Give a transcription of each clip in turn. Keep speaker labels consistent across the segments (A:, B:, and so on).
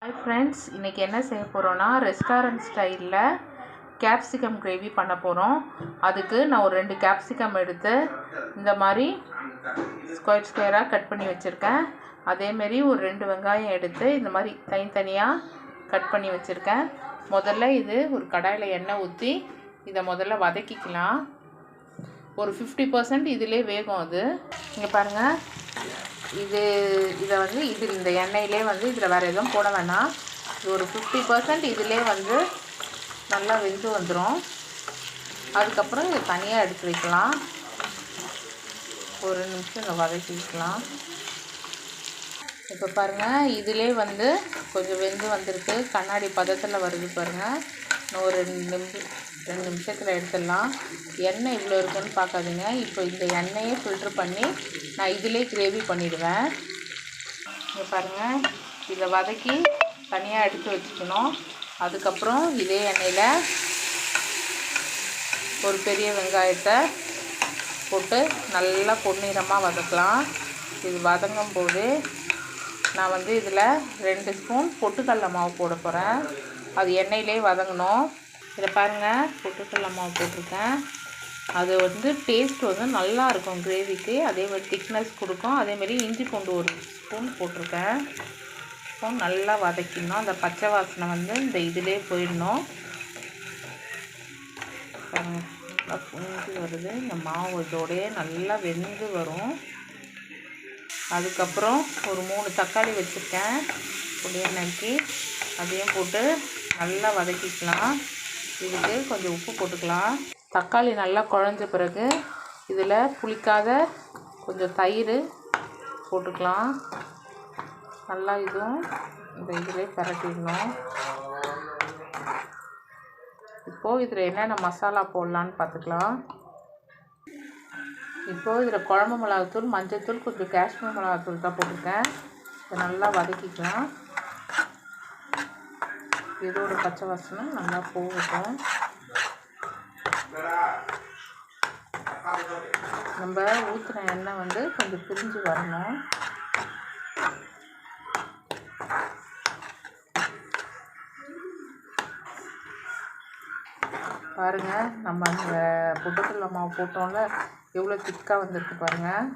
A: Hi friends, இன்றைக்கி என்ன செய்ய போகிறோன்னா ரெஸ்டாரண்ட் ஸ்டைலில் கேப்சிகம் கிரேவி பண்ண போகிறோம். அதுக்கு நான் ஒரு 2 கேப்சிகம் எடுத்து இந்த மாதிரி ஸ்கொயராக கட் பண்ணி வச்சுருக்கேன். அதேமாரி ஒரு 2 வெங்காயம் எடுத்து இந்த மாதிரி தனித்தனியாக கட் பண்ணி வச்சுருக்கேன். முதல்ல இது ஒரு கடாயில் எண்ணெய் ஊற்றி இதை முதல்ல வதக்கிக்கலாம். ஒரு 50% இதிலே வேகும். அது இங்கே பாருங்கள், இதை இந்த எண்ணெயிலே இதில் வேறு எதுவும் போட வேணாம். இது ஒரு 50% இதிலே நல்லா வெந்து வந்துடும். அதுக்கப்புறம் இதை தனியாக எடுத்து வைக்கலாம். ஒரு நிமிஷம் இதை வதக்கிக்கலாம். இப்போ பாருங்கள், இதிலே கொஞ்சம் வெந்து வந்திருக்கு. கண்ணாடி பதத்தில் வருது பாருங்கள். இன்னும் ஒரு 2 நிமிஷத்தில் எடுத்துடலாம். எண்ணெய் இவ்வளோ இருக்குன்னு பார்க்காதீங்க. இப்போ இந்த எண்ணெயை ஃபில்ட்ரு பண்ணி நான் இதிலே கிரேவி பண்ணிவிடுவேன். இங்கே பாருங்கள், இதை வதக்கி தனியாக எடுத்து வச்சுக்கணும். அதுக்கப்புறம் இதே எண்ணெயில் ஒரு பெரிய வெங்காயத்தை போட்டு நல்லா பொன்னிறமாக வதக்கலாம். இது வதங்கும் போது நான் இதில் 2 ஸ்பூன் பொட்டுக்கடலை மாவு போட போகிறேன். அது எண்ணெயிலே வதங்கணும். இதை பாருங்கள், பொட்டுக்கடலை மாவு போட்டிருக்கேன். அது டேஸ்ட் நல்லா இருக்கும் கிரேவிக்கு. அதே மாதிரி திக்னஸ் கொடுக்கும். அதேமாரி இஞ்சி பூண்டு ஒரு ஸ்பூன் போட்டிருக்கேன். ஸ்பூன் நல்லா வதக்கிடணும். அந்த பச்சை வாசனை இந்த இதிலே போயிடணும். நல்லா புரிஞ்சு வருது. இந்த மாவு இதோடையே நல்லா வெந்து வரும். அதுக்கப்புறம் ஒரு 3 தக்காளி வச்சுருக்கேன், பொடியாக நறுக்கி. அதையும் போட்டு நல்லா வதக்கிக்கலாம். இதுக்கு கொஞ்சம் உப்பு போட்டுக்கலாம். தக்காளி நல்லா குழஞ்ச பிறகு இதில் புளிக்காத கொஞ்சம் தயிர் போட்டுக்கலாம். நல்லா இதுவும் இந்த இதிலே பரட்டிடணும். இப்போது இதில் என்னென்ன மசாலா போடலான்னு பார்த்துக்கலாம். இப்போது இதில் குழம்பு மிளகாத்தூள், மஞ்சள்தூள், கொஞ்சம் காஷ்மீர் மிளகாத்தூள் தான் போட்டிருக்கேன். இதை நல்லா வதக்கிக்கலாம். இதோட பச்சை வாசனை நல்லா போகட்டும். நம்ம ஊற்றின எண்ணெய் கொஞ்சம் பிரிஞ்சு வரணும். பாருங்கள், நம்ம அந்த பொட்டுக்கடலை மாவு போட்டோம்ல, எவ்வளோ திக்காக வந்திருக்கு பாருங்கள்.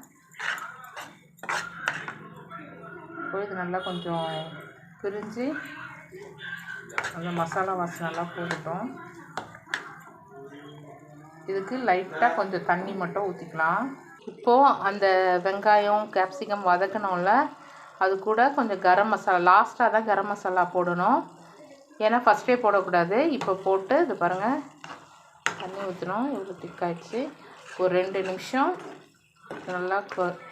A: இப்போ இது நல்லா கொஞ்சம் பிரிஞ்சு அந்த மசாலா வாசனை நல்லா போகட்டும். இதுக்கு லைட்டாக கொஞ்சம் தண்ணி மட்டும் ஊற்றிக்கலாம். இப்போது அந்த வெங்காயம் கேப்சிகம் வதக்கணும்ல, அது கூட கொஞ்சம் கரம் மசாலா, லாஸ்ட்டாக தான் கரம் மசாலா போடணும். ஏன்னா ஃபஸ்ட்டே போடக்கூடாது. இப்போ போட்டு இது பாருங்கள், தண்ணி ஊற்றணும். இவ்வளோ திக்காயிடுச்சு. ஒரு 2 நிமிஷம் நல்லா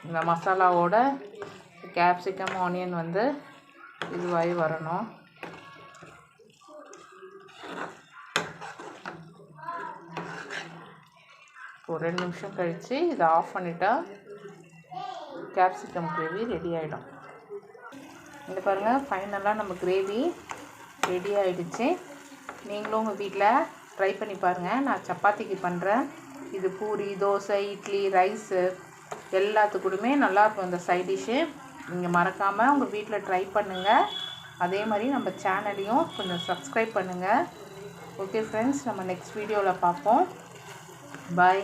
A: இந்த மசாலாவோட கேப்சிகம் ஆனியன் இதுவாகி வரணும். ஒரு 2 நிமிஷம் கழித்து இதை ஆஃப் பண்ணிட்டா கேப்சிகம் கிரேவி ரெடி ஆகிடும். இந்த பாருங்கள், ஃபைனலாக நம்ம கிரேவி ரெடி ஆகிடுச்சு. நீங்களும் உங்கள் வீட்டில் ட்ரை பண்ணி பாருங்கள். நான் சப்பாத்திக்கு பண்ணுறேன். இது பூரி, தோசை, இட்லி, ரைஸு எல்லாத்துக்கூடமே நல்லாயிருக்கும் இந்த சைட் டிஷ்ஷு. நீங்கள் மறக்காமல் உங்கள் வீட்டில் ட்ரை பண்ணுங்கள். அதே மாதிரி நம்ம சேனலையும் கொஞ்சம் சப்ஸ்கிரைப் பண்ணுங்கள். ஓகே ஃப்ரெண்ட்ஸ், நம்ம நெக்ஸ்ட் வீடியோவில் பார்ப்போம். பாய்.